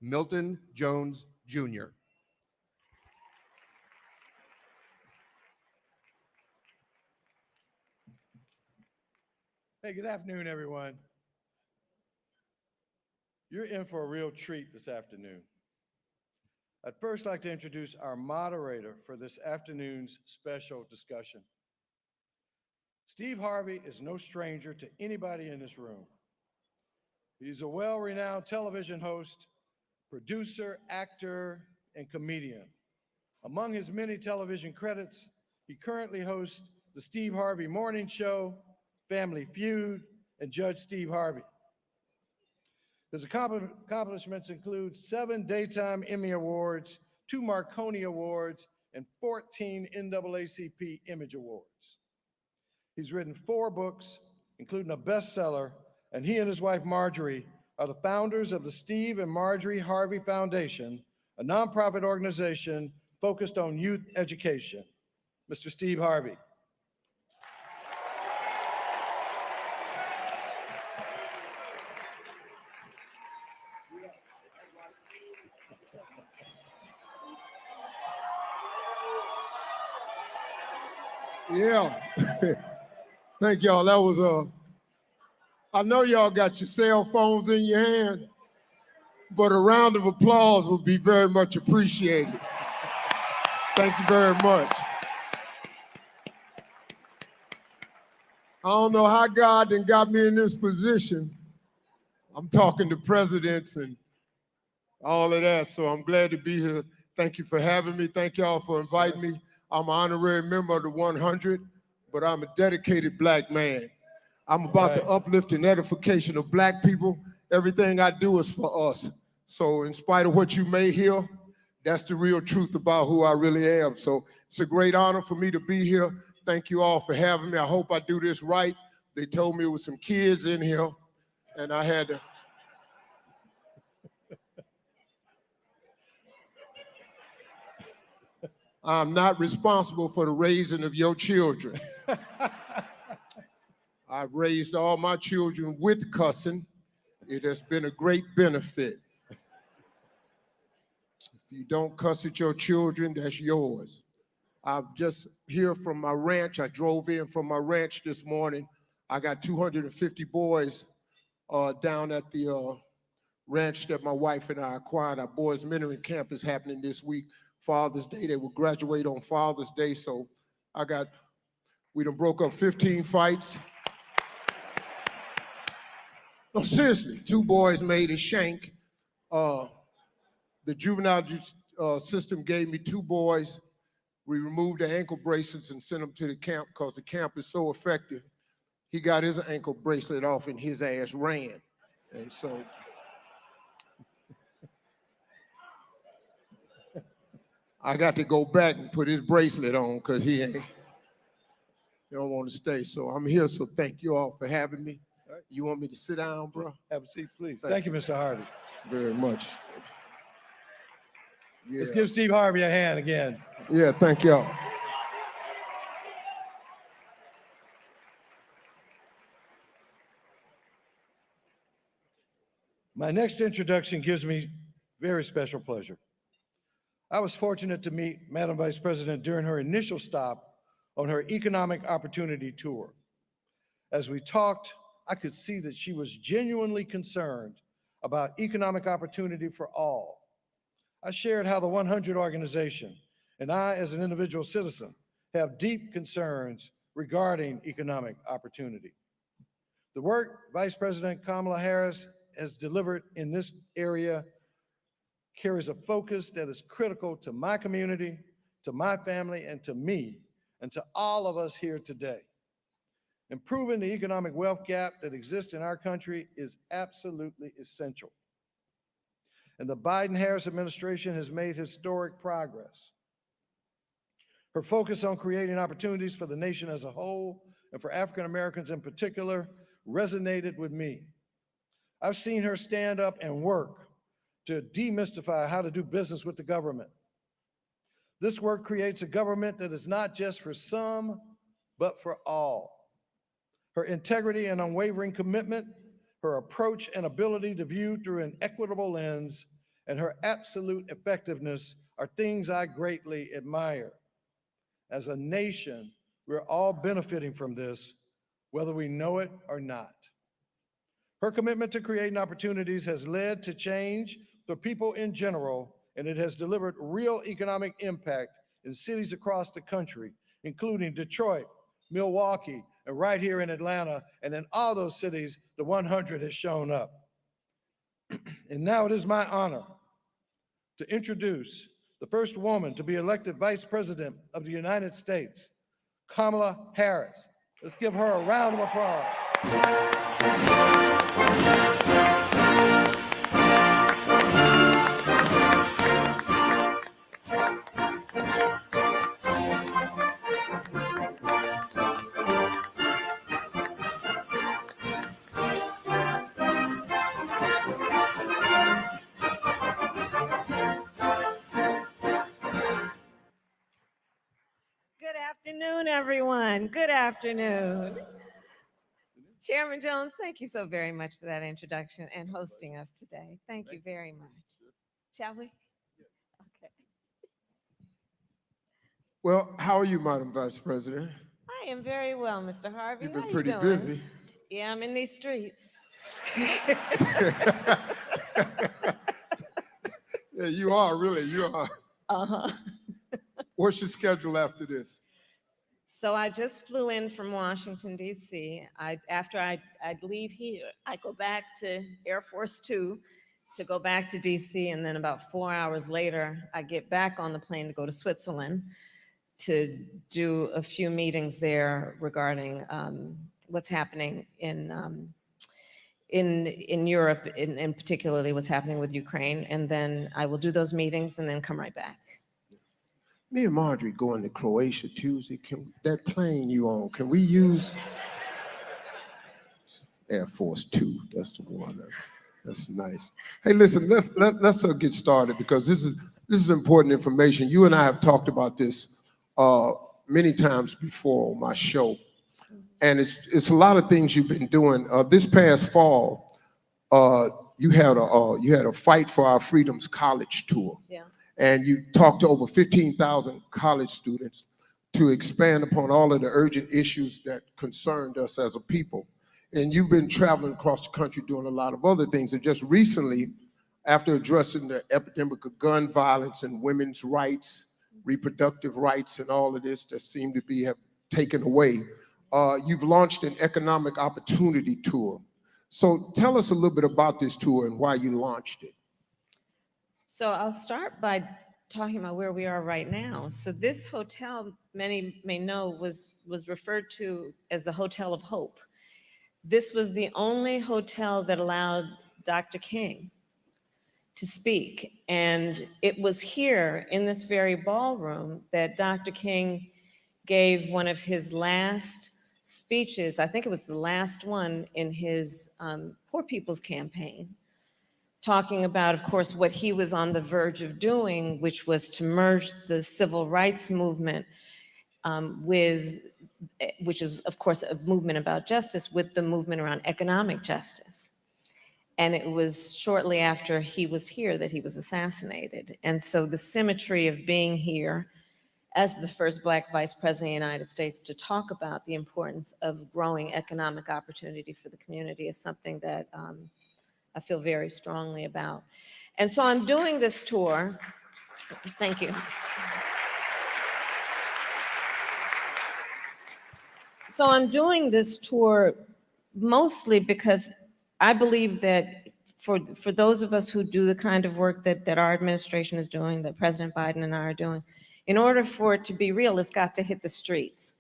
Milton Jones, Jr. Hey, good afternoon, everyone. You're in for a real treat this afternoon. I'd first like to introduce our moderator for this afternoon's special discussion. Steve Harvey is no stranger to anybody in this room. He's a well-renowned television host, producer, actor, and comedian. Among his many television credits, he currently hosts the Steve Harvey Morning Show, Family Feud, and Judge Steve Harvey. His accomplishments include 7 Daytime Emmy Awards, 2 Marconi Awards, and 14 NAACP Image Awards. He's written 4 books, including a bestseller, and he and his wife Marjorie are the founders of the Steve and Marjorie Harvey Foundation, a nonprofit organization focused on youth education. Mr. Steve Harvey. Yeah. Thank y'all. That was I know y'all got your cell phones in your hand, but a round of applause would be very much appreciated. Thank you very much. I don't know how God done got me in this position. I'm talking to presidents and all of that, so I'm glad to be here. Thank you for having me. Thank y'all for inviting me. I'm an honorary member of the 100, but I'm a dedicated Black man. I'm about the uplift and edification of Black people. Everything I do is for us. So in spite of what you may hear, that's the real truth about who I really am. So it's a great honor for me to be here. Thank you all for having me. I hope I do this right. They told me there was some kids in here, and I had to. I'm not responsible for the raising of your children. I've raised all my children with cussing. It has been a great benefit. If you don't cuss at your children, that's yours. I'm just here from my ranch. I drove in from my ranch this morning. I got 250 boys down at the ranch that my wife and I acquired. Our boys' mentoring camp is happening this week. Father's Day, they will graduate on Father's Day. So we done broke up 15 fights. No, seriously, 2 boys made a shank. The juvenile system gave me 2 boys. We removed the ankle bracelets and sent them to the camp because the camp is so effective. He got his ankle bracelet off and his ass ran. And so I got to go back and put his bracelet on because he don't want to stay. So I'm here, so thank you all for having me. Right. You want me to sit down, bro? Have a seat, please. Thank you, Mr. Harvey. Very much. Yeah. Let's give Steve Harvey a hand again. Yeah, thank y'all. My next introduction gives me very special pleasure. I was fortunate to meet Madam Vice President during her initial stop on her economic opportunity tour. As we talked, I could see that she was genuinely concerned about economic opportunity for all. I shared how the 100 organization and I, as an individual citizen, have deep concerns regarding economic opportunity. The work Vice President Kamala Harris has delivered in this area carries a focus that is critical to my community, to my family, and to me, and to all of us here today. Improving the economic wealth gap that exists in our country is absolutely essential. And the Biden-Harris administration has made historic progress. Her focus on creating opportunities for the nation as a whole, and for African Americans in particular, resonated with me. I've seen her stand up and work to demystify how to do business with the government. This work creates a government that is not just for some, but for all. Her integrity and unwavering commitment, her approach and ability to view through an equitable lens and her absolute effectiveness are things I greatly admire. As a nation, we're all benefiting from this, whether we know it or not. Her commitment to creating opportunities has led to change for people in general, and it has delivered real economic impact in cities across the country, including Detroit, Milwaukee, and right here in Atlanta, and in all those cities, the 100 has shown up. And now it is my honor to introduce the first woman to be elected Vice President of the United States, Kamala Harris. Let's give her a round of applause. Good afternoon, everyone. Good afternoon. Chairman Jones, thank you so very much for that introduction and hosting us today. Thank you very much. Shall we? Okay. Well, how are you, Madam Vice President? I am very well, Mr. Harvey. You've How been you pretty doing? busy. Yeah, I'm in these streets. Yeah, you are, really, you are. Uh-huh. What's your schedule after this? So I just flew in from Washington, D.C. After I'd leave here, I go back to Air Force Two to go back to D.C., and then about 4 hours later, I get back on the plane to go to Switzerland to do a few meetings there regarding what's happening in Europe, and particularly what's happening with Ukraine. And then I will do those meetings and then come right back. Me and Marjorie going to Croatia Tuesday. That plane you on, can we use Air Force Two? That's the one. That's nice. Hey, listen, let's get started, because this is important information. You and I have talked about this many times before on my show, and it's a lot of things you've been doing. This past fall, you had a Fight for Our Freedoms college tour. Yeah. And you talked to over 15,000 college students to expand upon all of the urgent issues that concerned us as a people. And you've been traveling across the country doing a lot of other things. And just recently, after addressing the epidemic of gun violence and women's rights, reproductive rights, and all of this that seem to have taken away, you've launched an economic opportunity tour. So tell us a little bit about this tour and why you launched it. So I'll start by talking about where we are right now. So this hotel, many may know, was referred to as the Hotel of Hope. This was the only hotel that allowed Dr. King to speak. And it was here in this very ballroom that Dr. King gave one of his last speeches. I think it was the last one in his Poor People's Campaign, talking about, of course, what he was on the verge of doing, which was to merge the civil rights movement which is, of course, a movement about justice, with the movement around economic justice. And it was shortly after he was here that he was assassinated. And so the symmetry of being here as the first Black Vice President of the United States to talk about the importance of growing economic opportunity for the community is something that I feel very strongly about. And so I'm doing this tour. Thank you. So I'm doing this tour mostly because I believe that for those of us who do the kind of work that our administration is doing, that President Biden and I are doing, in order for it to be real, it's got to hit the streets.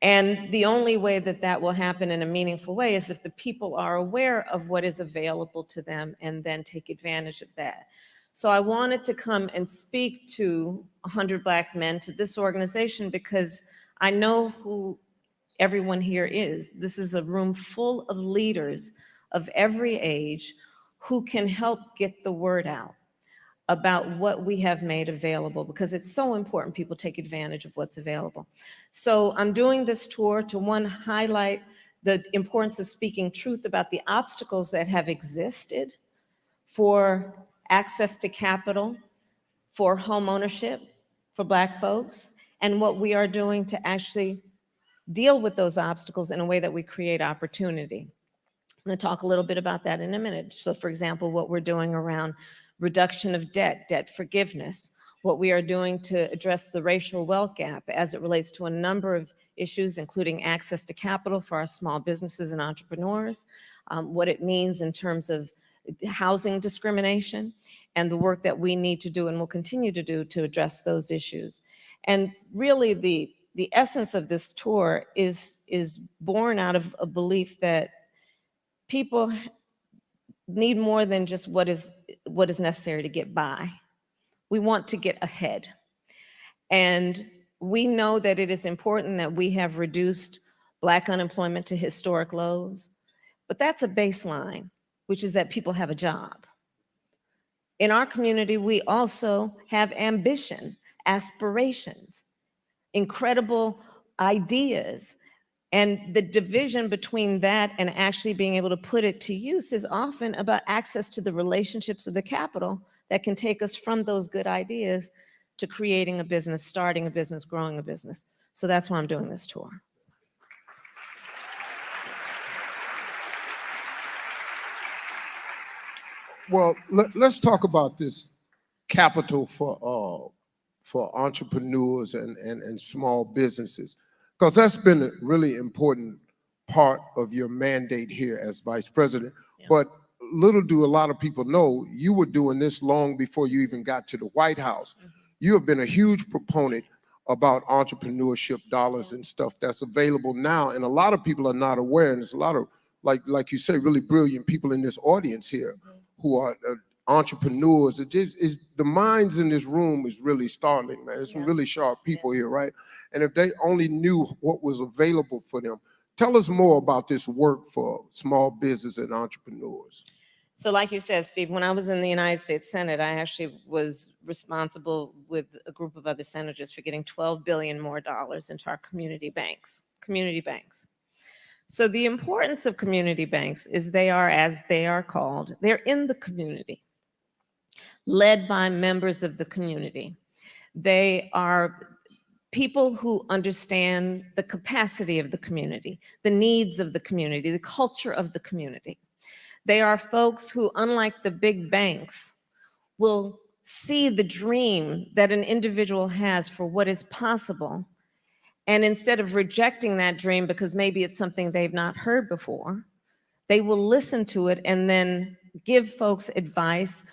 And the only way that that will happen in a meaningful way is if the people are aware of what is available to them and then take advantage of that. So I wanted to come and speak to 100 Black men, to this organization, because I know who everyone here is. This is a room full of leaders of every age who can help get the word out about what we have made available, because it's so important people take advantage of what's available. So I'm doing this tour to, one, highlight the importance of speaking truth about the obstacles that have existed for access to capital for home ownership for Black folks, and what we are doing to actually deal with those obstacles in a way that we create opportunity. I'm going to talk a little bit about that in a minute. So for example, what we're doing around reduction of debt, debt forgiveness, what we are doing to address the racial wealth gap as it relates to a number of issues, including access to capital for our small businesses and entrepreneurs, what it means in terms of housing discrimination, and the work that we need to do and will continue to do to address those issues. And really the essence of this tour is born out of a belief that people need more than just what is necessary to get by. We want to get ahead. And we know that it is important that we have reduced Black unemployment to historic lows, but that's a baseline, which is that people have a job. In our community, we also have ambition, aspirations, incredible ideas. And the division between that and actually being able to put it to use is often about access to the relationships of the capital that can take us from those good ideas to creating a business, starting a business, growing a business. So that's why I'm doing this tour. Well, let's talk about this capital for entrepreneurs and small businesses, because that's been a really important part of your mandate here as vice president. Yeah. But little do a lot of people know, you were doing this long before you even got to the White House. Mm-hmm. You have been a huge proponent about entrepreneurship dollars and stuff that's available now, and a lot of people are not aware, and there's a lot of, like you say, really brilliant people in this audience here. Mm-hmm. Who are entrepreneurs. Is the minds in this room is really startling, man. There's some really sharp people here, right? And if they only knew what was available for them. Tell us more about this work for small business and entrepreneurs. So like you said, Steve, when I was in the United States Senate, I actually was responsible with a group of other senators for getting $12 billion more into our community banks. So the importance of community banks is they are, as they are called, they're in the community, led by members of the community. They are people who understand the capacity of the community, the needs of the community, the culture of the community. They are folks who, unlike the big banks, will see the dream that an individual has for what is possible. And instead of rejecting that dream because maybe it's something they've not heard before, they will listen to it and then give folks advice,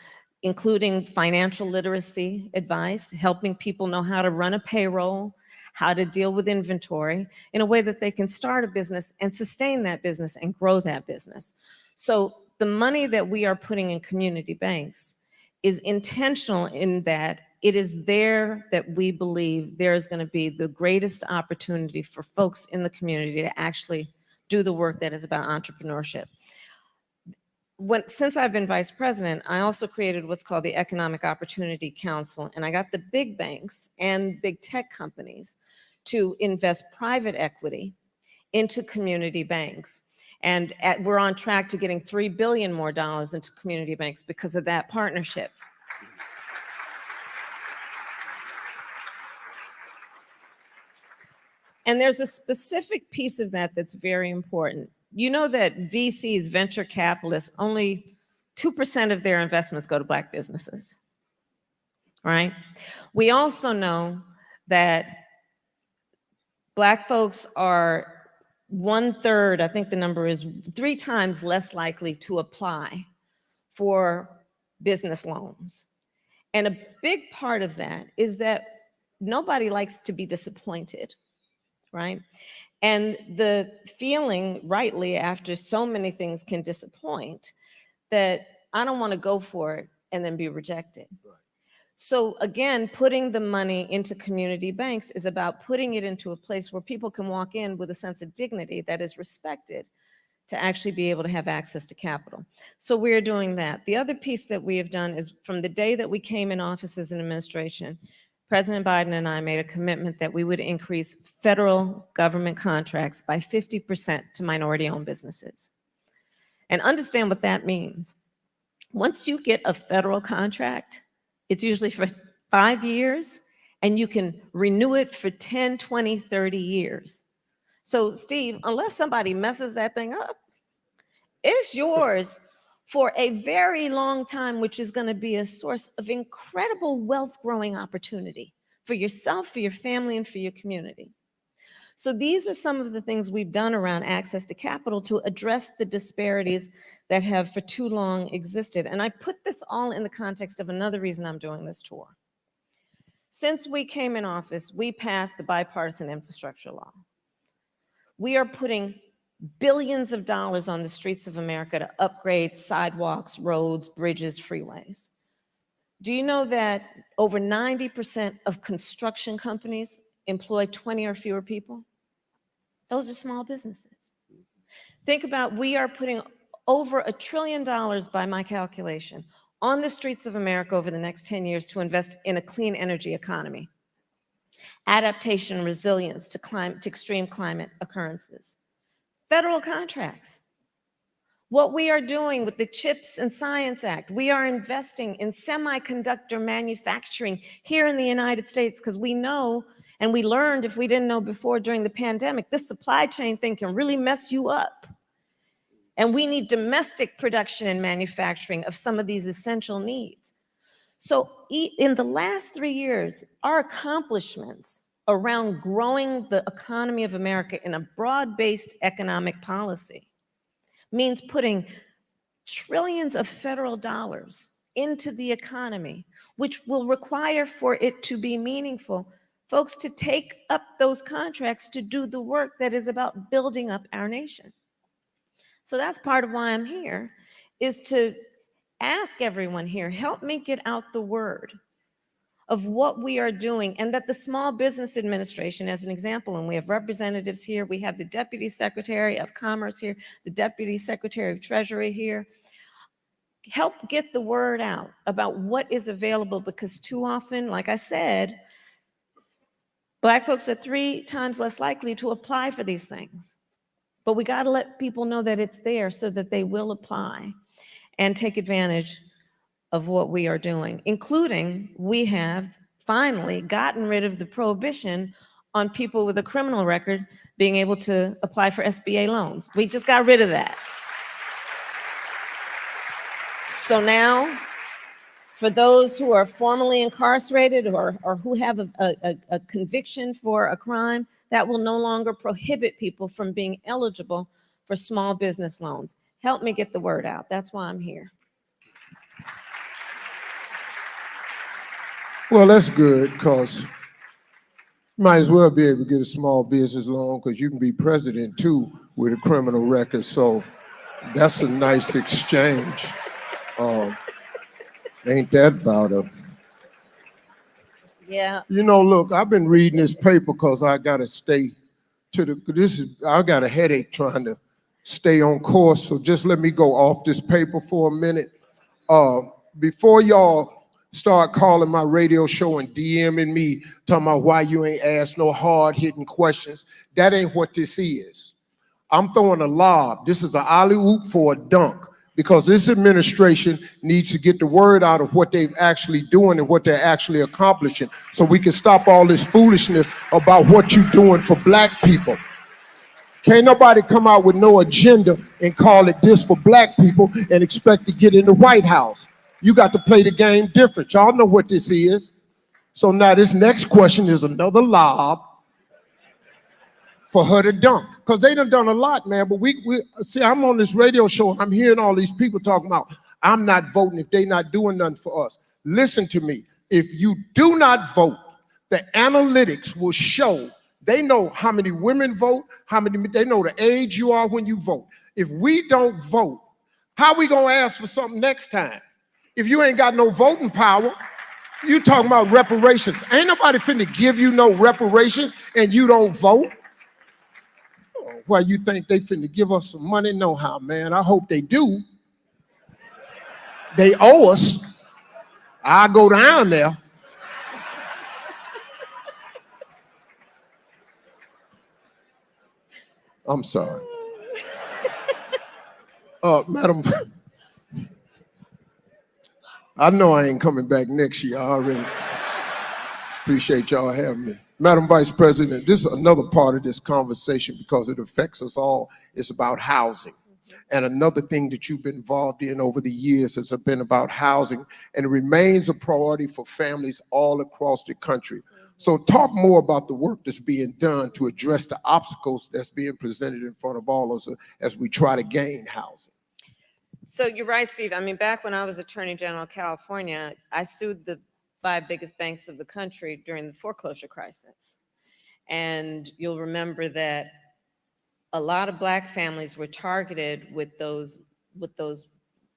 including financial literacy advice, helping people know how to run a payroll, how to deal with inventory in a way that they can start a business and sustain that business and grow that business. So the money that we are putting in community banks is intentional in that it is there that we believe there is going to be the greatest opportunity for folks in the community to actually do the work that is about entrepreneurship. Since I've been vice president, I also created what's called the Economic Opportunity Council, and I got the big banks and big tech companies to invest private equity into community banks. And we're on track to getting $3 billion more into community banks because of that partnership. And there's a specific piece of that that's very important. You know that VCs, venture capitalists, only 2% of their investments go to Black businesses, right? We also know that Black folks are 1/3, I think the number is 3 times less likely to apply for business loans. And a big part of that is that nobody likes to be disappointed, right? And the feeling, rightly, after so many things can disappoint, that I don't want to go for it and then be rejected. Right. So again, putting the money into community banks is about putting it into a place where people can walk in with a sense of dignity that is respected to actually be able to have access to capital. So we're doing that. The other piece that we have done is from the day that we came in office as an administration, President Biden and I made a commitment that we would increase federal government contracts by 50% to minority-owned businesses. And understand what that means. Once you get a federal contract, it's usually for 5 years, and you can renew it for 10, 20, 30 years. So Steve, unless somebody messes that thing up, it's yours for a very long time, which is going to be a source of incredible wealth growing opportunity for yourself, for your family, and for your community. So these are some of the things we've done around access to capital to address the disparities that have for too long existed. And I put this all in the context of another reason I'm doing this tour. Since we came in office, we passed the bipartisan infrastructure law. We are putting billions of dollars on the streets of America to upgrade sidewalks, roads, bridges, freeways. Do you know that over 90% of construction companies employ 20 or fewer people? Those are small businesses. Think about, we are putting over $1 trillion, by my calculation, on the streets of America over the next 10 years to invest in a clean energy economy, adaptation, resilience to extreme climate occurrences. Federal contracts. What we are doing with the CHIPS and Science Act, we are investing in semiconductor manufacturing here in the United States, because we know, and we learned, if we didn't know before during the pandemic, this supply chain thing can really mess you up. And we need domestic production and manufacturing of some of these essential needs. So in the last 3 years, our accomplishments around growing the economy of America in a broad-based economic policy means putting trillions of federal dollars into the economy, which will require for it to be meaningful, folks to take up those contracts to do the work that is about building up our nation. So that's part of why I'm here, is to ask everyone here, help me get out the word of what we are doing, and that the Small Business Administration, as an example, and we have representatives here, we have the Deputy Secretary of Commerce here, the Deputy Secretary of Treasury here, help get the word out about what is available, because too often, like I said, Black folks are 3 times less likely to apply for these things. But we got to let people know that it's there so that they will apply and take advantage of what we are doing, including we have finally gotten rid of the prohibition on people with a criminal record being able to apply for SBA loans. We just got rid of that. So now, for those who are formerly incarcerated or who have a conviction for a crime, that will no longer prohibit people from being eligible for small business loans. Help me get the word out. That's why I'm here. Well, that's good, because you might as well be able to get a small business loan, because you can be president too with a criminal record. So that's a nice exchange. Ain't that about it? Yeah. You know, look, I've been reading this paper because I got to stay to the, I got a headache trying to stay on course. So just let me go off this paper for a minute. Before y'all start calling my radio show and DMing me, talking about why you ain't asked no hard-hitting questions, that ain't what this is. I'm throwing a lob. This is an alley-oop for a dunk, because this administration needs to get the word out of what they're actually doing and what they're actually accomplishing, so we can stop all this foolishness about what you're doing for Black people. Can't nobody come out with no agenda and call it this for Black people and expect to get in the White House. You got to play the game different. Y'all know what this is. So now this next question is another lob for her to dunk, because they done a lot, man. But we see, I'm on this radio show and I'm hearing all these people talking about I'm not voting if they not doing nothing for us. Listen to me. If you do not vote, the analytics will show. They know how many women vote, they know the age you are when you vote. If we don't vote, how we gonna ask for something next time? If you ain't got no voting power, you talking about reparations. Ain't nobody finna give you no reparations and you don't vote. Why you think they finna give us some money? No how, man. I hope they do. They owe us. I go down there. I'm sorry. Madam I know I ain't coming back next year. I already appreciate y'all having me. Madam Vice President, this is another part of this conversation because it affects us all. It's about housing. And another thing that you've been involved in over the years has been about housing, and it remains a priority for families all across the country. So talk more about the work that's being done to address the obstacles that's being presented in front of all of us as we try to gain housing. So you're right, Steve. I mean, back when I was Attorney General of California, I sued the 5 biggest banks of the country during the foreclosure crisis. And you'll remember that a lot of Black families were targeted with those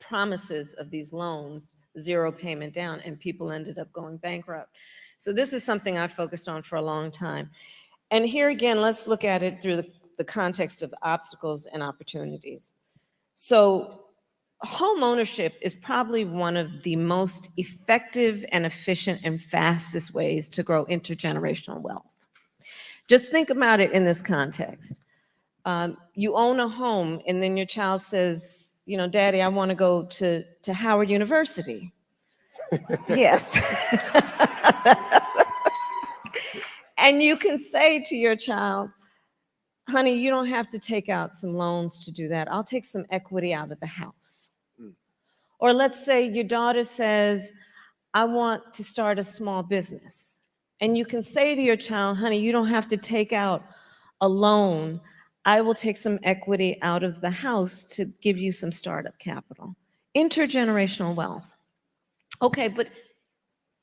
promises of these loans, 0 payment down, and people ended up going bankrupt. So this is something I've focused on for a long time. And here again, let's look at it through the context of obstacles and opportunities. So home ownership is probably one of the most effective and efficient and fastest ways to grow intergenerational wealth. Just think about it in this context. You own a home and then your child says, you know, Daddy, I want to go to Howard University. Yes. And you can say to your child, honey, you don't have to take out some loans to do that. I'll take some equity out of the house. Or let's say your daughter says, I want to start a small business. And you can say to your child, honey, you don't have to take out a loan. I will take some equity out of the house to give you some startup capital. Intergenerational wealth. Okay, but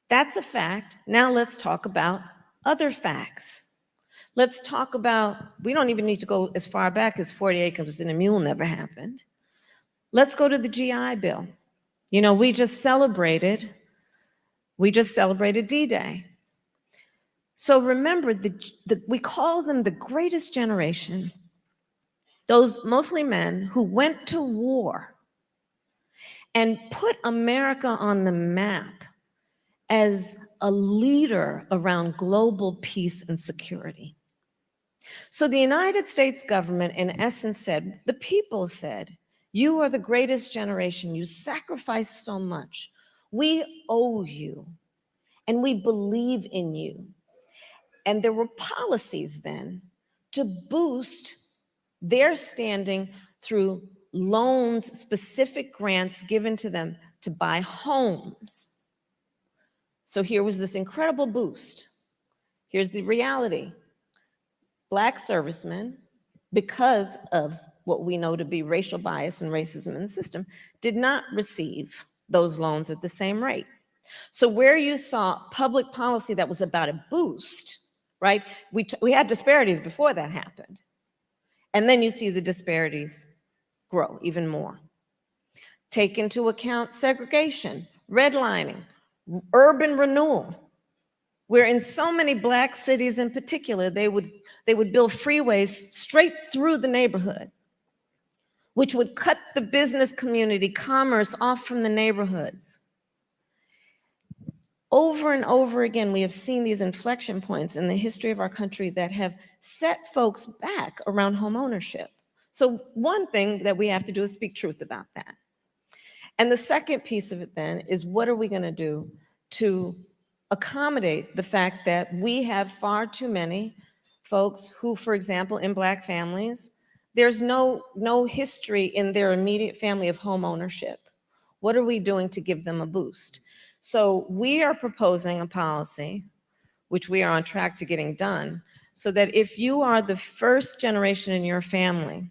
that's a fact. Now let's talk about other facts. Let's talk about, we don't even need to go as far back as 40 acres and a mule never happened. Let's go to the GI Bill. You know, we just celebrated D-Day. So remember, we call them the greatest generation, those mostly men who went to war and put America on the map as a leader around global peace and security. So the United States government, in essence, said, the people said, you are the greatest generation. You sacrificed so much. We owe you, and we believe in you. And there were policies then to boost their standing through loans, specific grants given to them to buy homes. So here was this incredible boost. Here's the reality. Black servicemen, because of what we know to be racial bias and racism in the system, did not receive those loans at the same rate. So where you saw public policy that was about a boost, right? We had disparities before that happened. And then you see the disparities grow even more. Take into account segregation, redlining, urban renewal, where in so many Black cities in particular, they would build freeways straight through the neighborhood, which would cut the business community, commerce off from the neighborhoods. Over and over again, we have seen these inflection points in the history of our country that have set folks back around home ownership. So one thing that we have to do is speak truth about that. And the second piece of it then is, what are we going to do to accommodate the fact that we have far too many folks who, for example, in Black families, there's no history in their immediate family of home ownership. What are we doing to give them a boost? So we are proposing a policy, which we are on track to getting done, so that if you are the first generation in your family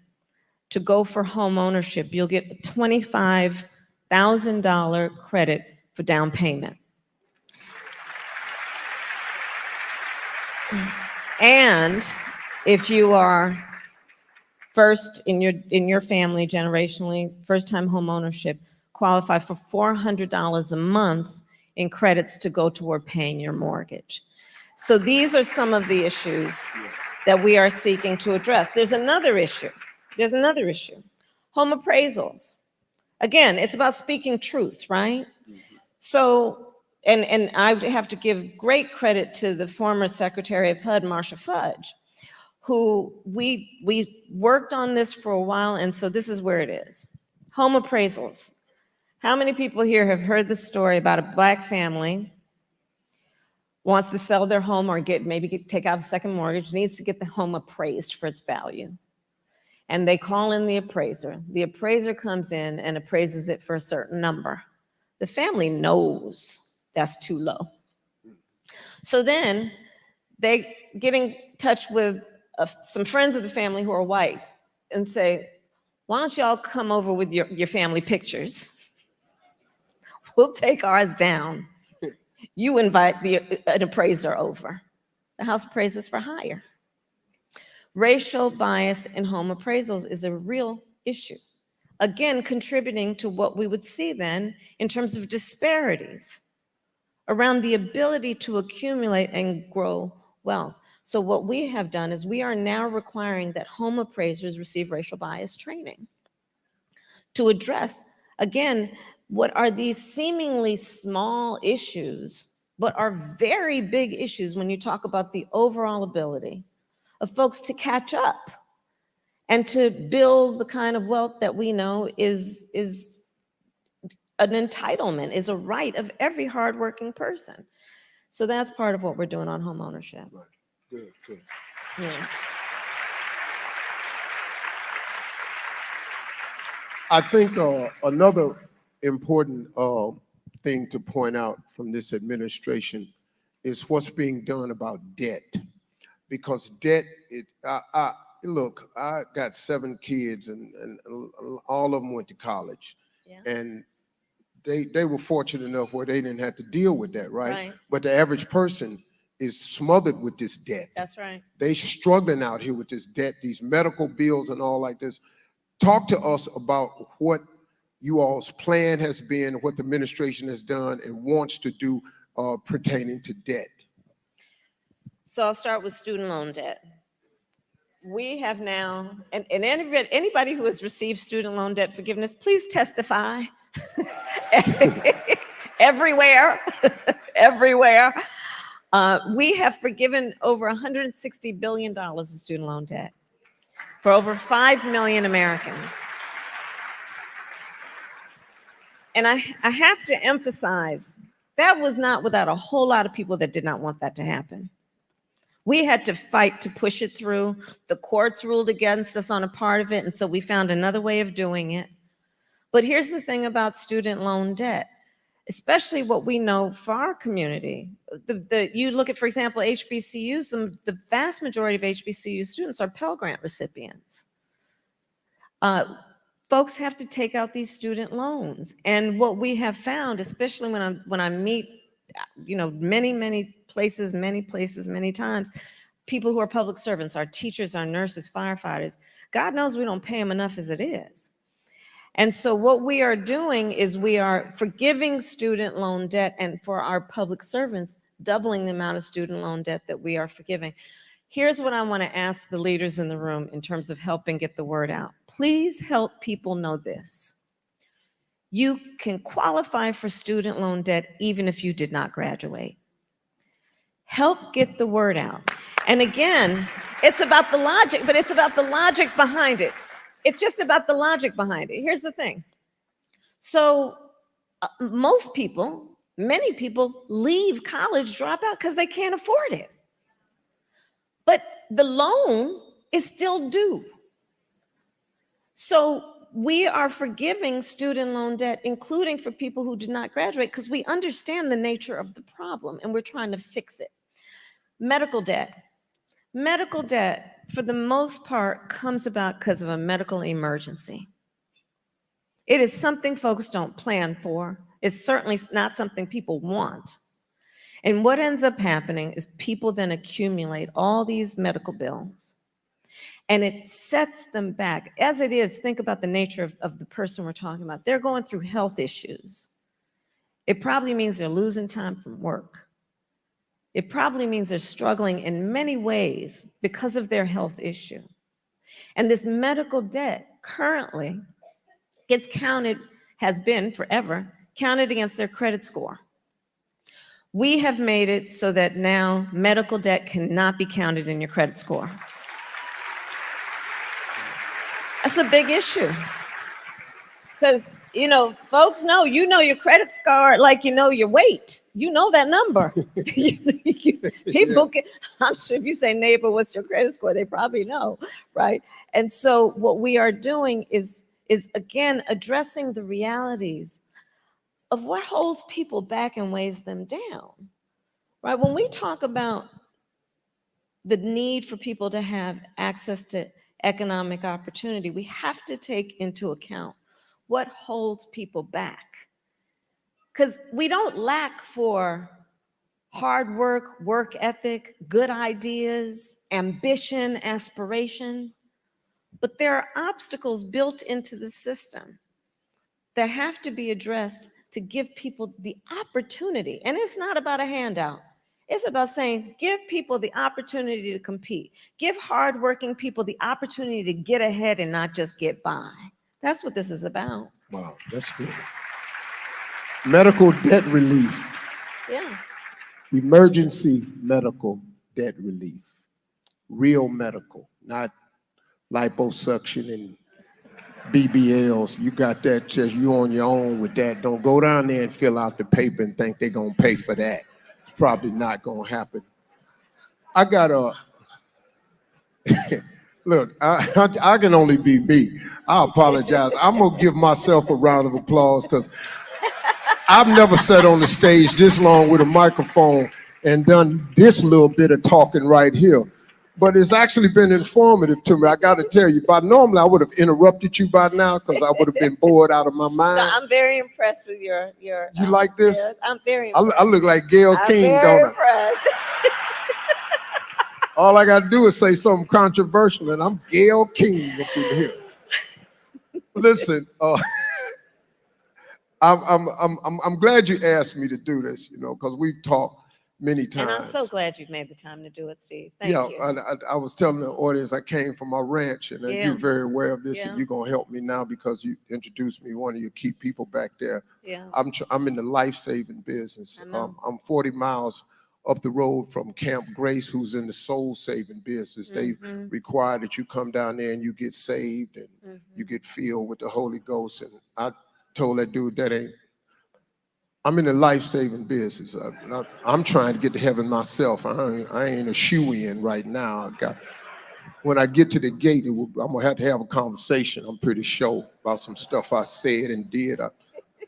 to go for home ownership, you'll get a $25,000 credit for down payment. And if you are first in your family generationally, first-time home ownership, qualify for $400 a month in credits to go toward paying your mortgage. So these are some of the issues that we are seeking to address. There's another issue. Home appraisals. Again, it's about speaking truth, right? So, and I have to give great credit to the former Secretary of HUD, Marcia Fudge, who we worked on this for a while, and so this is where it is. Home appraisals How many people here have heard the story about a Black family wants to sell their home or take out a second mortgage, needs to get the home appraised for its value? And they call in the appraiser. The appraiser comes in and appraises it for a certain number. The family knows that's too low. So then they get in touch with some friends of the family who are white and say, why don't y'all come over with your family pictures? We'll take ours down. You invite an appraiser over. The house appraises for higher. Racial bias in home appraisals is a real issue. Again, contributing to what we would see then in terms of disparities around the ability to accumulate and grow wealth. So what we have done is we are now requiring that home appraisers receive racial bias training to address, again, what are these seemingly small issues, but are very big issues when you talk about the overall ability of folks to catch up and to build the kind of wealth that we know is an entitlement, is a right of every hardworking person. So that's part of what we're doing on home ownership. Right. Good, good. Yeah. I think another important thing to point out from this administration is what's being done about debt. Because debt, look, I got 7 kids and all of them went to college. Yeah. And they were fortunate enough where they didn't have to deal with that, right? Right. But the average person is smothered with this debt. That's right. They struggling out here with this debt, these medical bills and all like this. Talk to us about what you all's plan has been, what the administration has done and wants to do pertaining to debt. So I'll start with student loan debt. We have now, and anybody who has received student loan debt forgiveness, please testify. Everywhere, everywhere. We have forgiven over $160 billion of student loan debt for over 5 million Americans. And I have to emphasize, that was not without a whole lot of people that did not want that to happen. We had to fight to push it through. The courts ruled against us on a part of it, and so we found another way of doing it. But here's the thing about student loan debt, especially what we know for our community. You look at, for example, HBCUs, the vast majority of HBCU students are Pell Grant recipients. Folks have to take out these student loans. And what we have found, especially when I meet, many places, many times, people who are public servants, our teachers, our nurses, firefighters, God knows we don't pay them enough as it is. And so what we are doing is we are forgiving student loan debt, and for our public servants, doubling the amount of student loan debt that we are forgiving. Here's what I want to ask the leaders in the room in terms of helping get the word out. Please help people know this. You can qualify for student loan debt even if you did not graduate. Help get the word out. And again, it's about the logic, but it's about the logic behind it. It's just about the logic behind it. Here's the thing. So most people, many people leave college, drop out because they can't afford it. But the loan is still due. So we are forgiving student loan debt, including for people who did not graduate, because we understand the nature of the problem and we're trying to fix it. Medical debt. Medical debt, for the most part, comes about because of a medical emergency. It is something folks don't plan for. It's certainly not something people want. And what ends up happening is people then accumulate all these medical bills, and it sets them back. As it is, think about the nature of the person we're talking about. They're going through health issues. It probably means they're losing time from work. It probably means they're struggling in many ways because of their health issue. And this medical debt currently gets counted, has been forever, counted against their credit score. We have made it so that now medical debt cannot be counted in your credit score. That's a big issue. Because you know, folks know, you know your credit score, like you know your weight. You know that number. People can, I'm sure if you say, neighbor, what's your credit score? They probably know, right? And so what we are doing is again addressing the realities of what holds people back and weighs them down, right? When we talk about the need for people to have access to economic opportunity, we have to take into account what holds people back. Because we don't lack for hard work, work ethic, good ideas, ambition, aspiration, but there are obstacles built into the system that have to be addressed to give people the opportunity. And it's not about a handout. It's about saying, give people the opportunity to compete. Give hardworking people the opportunity to get ahead and not just get by. That's what this is about. Wow, that's good. Medical debt relief, Yeah. emergency medical debt relief, real medical, not liposuction and BBLs. You got that, just you on your own with that. Don't go down there and fill out the paper and think they're gonna pay for that. It's probably not gonna happen. I got a, look, I can only be me. I apologize. I'm gonna give myself a round of applause because I've never sat on the stage this long with a microphone and done this little bit of talking right here. But it's actually been informative to me. I got to tell you, normally I would have interrupted you by now because I would have been bored out of my mind. No, I'm very impressed with your. You like this? Yeah, I'm very impressed. I look like Gayle King, I'm don't very I? impressed. All I got to do is say something controversial, and I'm Gayle King up in here. Listen, I'm glad you asked me to do this, you know, because we've talked many times. And I'm so glad you've made the time to do it, Steve. Thank you. I was telling the audience I came from my ranch, and you're very aware of this, and you're gonna help me now because you introduced me one of your key people back there. Yeah. I'm in the life-saving business. I'm 40 miles up the road from Camp Grace, who's in the soul-saving business. They require that you come down there and you get saved and you get filled with the Holy Ghost. And I told that dude that ain't. I'm in the life-saving business. I'm trying to get to heaven myself. I ain't a shoe-in right now. When I get to the gate, I'm gonna have a conversation, I'm pretty sure, about some stuff I said and did. I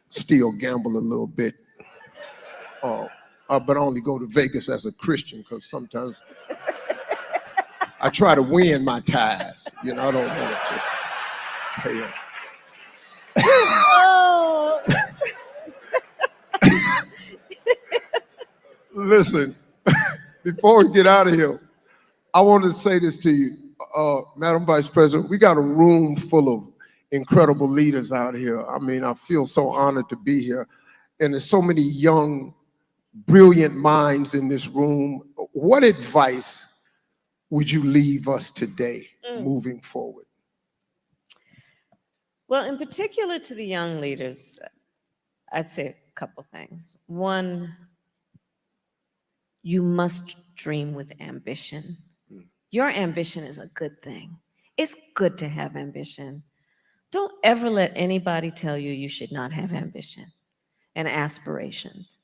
still gamble a little bit. But I only go to Vegas as a Christian because sometimes I try to win my ties. You know, I don't want to just pay up. Oh. Listen, before we get out of here, I want to say this to you, Madam Vice President. We got a room full of incredible leaders out here. I mean, I feel so honored to be here. And there's so many young, brilliant minds in this room. What advice would you leave us today moving forward? Well, in particular to the young leaders, I'd say a couple things. One, you must dream with ambition. Your ambition is a good thing. It's good to have ambition. Don't ever let anybody tell you you should not have ambition and aspirations.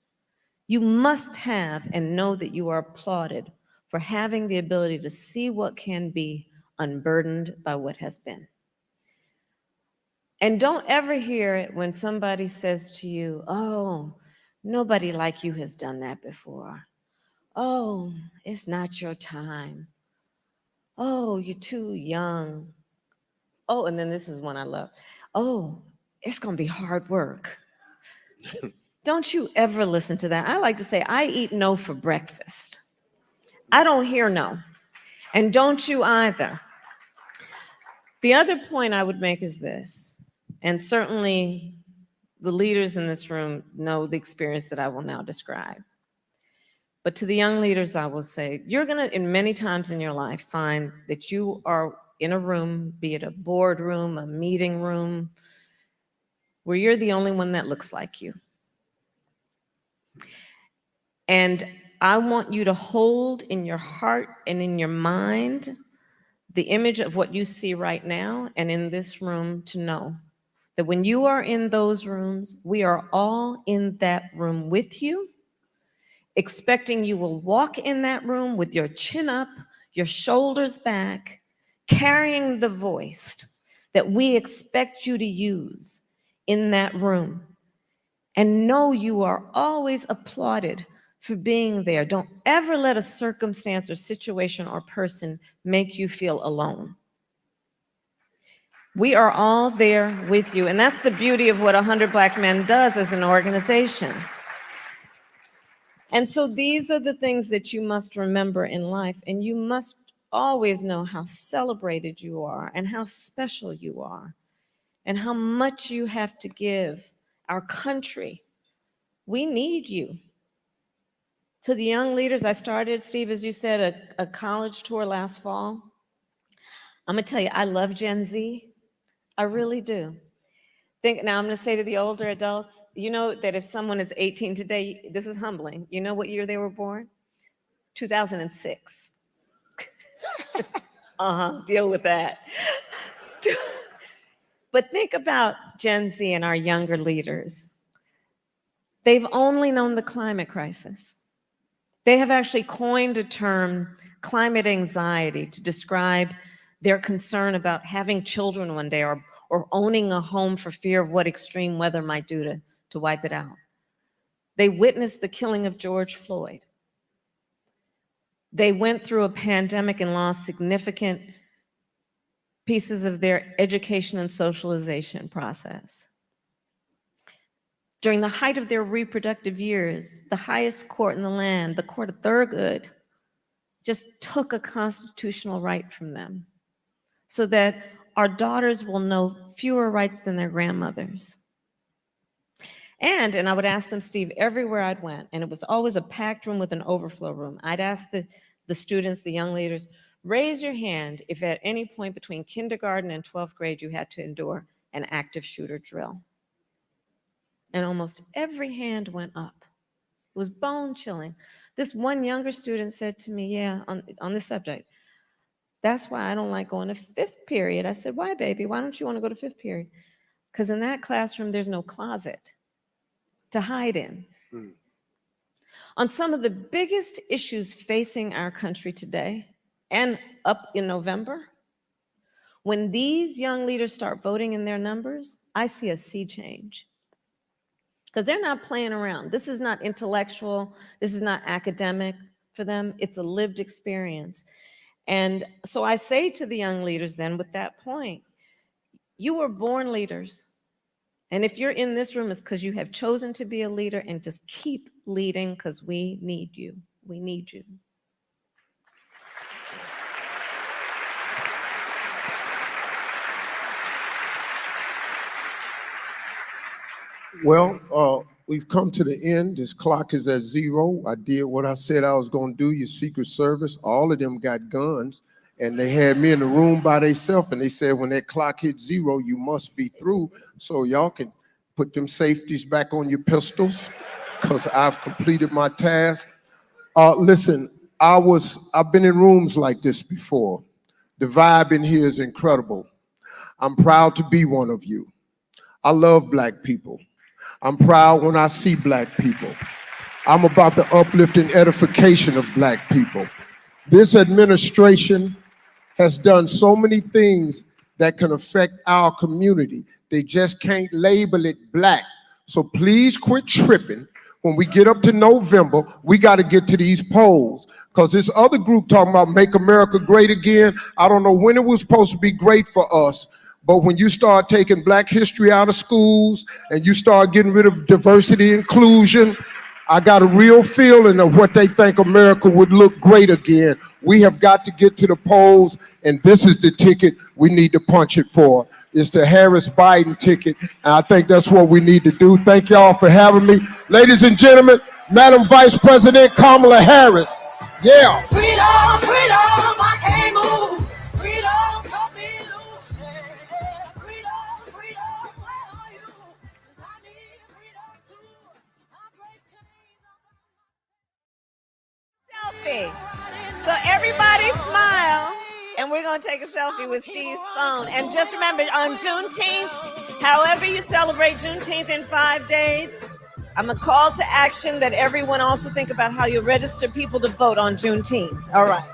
You must have and know that you are applauded for having the ability to see what can be unburdened by what has been. And don't ever hear it when somebody says to you, oh, nobody like you has done that before. Oh, it's not your time. Oh, you're too young. Oh, and then this is one I love. Oh, it's going to be hard work. Don't you ever listen to that. I like to say, I eat no for breakfast. I don't hear no. And don't you either. The other point I would make is this, and certainly the leaders in this room know the experience that I will now describe. But to the young leaders, I will say, you're going to, in many times in your life, find that you are in a room, be it a boardroom, a meeting room, where you're the only one that looks like you. And I want you to hold in your heart and in your mind the image of what you see right now and in this room to know that when you are in those rooms, we are all in that room with you, expecting you will walk in that room with your chin up, your shoulders back, carrying the voice that we expect you to use in that room. And know you are always applauded for being there. Don't ever let a circumstance or situation or person make you feel alone. We are all there with you, and that's the beauty of what 100 Black Men does as an organization. And so these are the things that you must remember in life, and you must always know how celebrated you are and how special you are and how much you have to give our country. We need you. To the young leaders, I started, Steve, as you said, a college tour last fall. I'm gonna tell you, I love Gen Z. I really do. Now I'm gonna say to the older adults, you know that if someone is 18 today, this is humbling. You know what year they were born? 2006. Deal with that. But think about Gen Z and our younger leaders. They've only known the climate crisis. They have actually coined a term, climate anxiety, to describe their concern about having children one day or owning a home for fear of what extreme weather might do to wipe it out. They witnessed the killing of George Floyd. They went through a pandemic and lost significant pieces of their education and socialization process. During the height of their reproductive years, the highest court in the land, the Court of Thurgood, just took a constitutional right from them so that our daughters will know fewer rights than their grandmothers. And I would ask them, Steve, everywhere I'd went, and it was always a packed room with an overflow room, I'd ask the students, the young leaders, raise your hand if at any point between kindergarten and 12th grade you had to endure an active shooter drill. And almost every hand went up. It was bone chilling. This one younger student said to me, yeah, on this subject, that's why I don't like going to fifth period. I said, why, baby? Why don't you want to go to fifth period? Because in that classroom, there's no closet to hide in. On some of the biggest issues facing our country today and up in November, when these young leaders start voting in their numbers, I see a sea change. Because they're not playing around. This is not intellectual. This is not academic for them. It's a lived experience. And so I say to the young leaders then with that point, you were born leaders. And if you're in this room, it's because you have chosen to be a leader, and just keep leading because we need you. We need you. Well, we've come to the end. This clock is at 0. I did what I said I was going to do. Your Secret Service, all of them got guns, and they had me in the room by themselves, and they said when that clock hits 0, you must be through, so y'all can put them safeties back on your pistols because I've completed my task. Listen, I've been in rooms like this before. The vibe in here is incredible. I'm proud to be one of you. I love Black people. I'm proud when I see Black people. I'm about the uplift and edification of Black people. This administration has done so many things that can affect our community. They just can't label it Black. So please quit tripping. When we get up to November, we got to get to these polls, because this other group talking about make America great again. I don't know when it was supposed to be great for us, but when you start taking Black history out of schools and you start getting rid of diversity inclusion, I got a real feeling of what they think America would look great again. We have got to get to the polls, and this is the ticket we need to punch it for. It's the Harris-Biden ticket, and I think that's what we need to do. Thank y'all for having me. Ladies and gentlemen, Madam Vice President Kamala Harris. Yeah. Freedom, freedom, I can't move. Freedom, cut me loose. Freedom, freedom, where are you? 'Cause I need freedom too. I break chains. Selfie. So everybody smile. And we're going to take a selfie with Steve's phone. And just remember, on Juneteenth, however you celebrate Juneteenth in 5 days, I'm a call to action that everyone also think about how you register people to vote on Juneteenth. All right.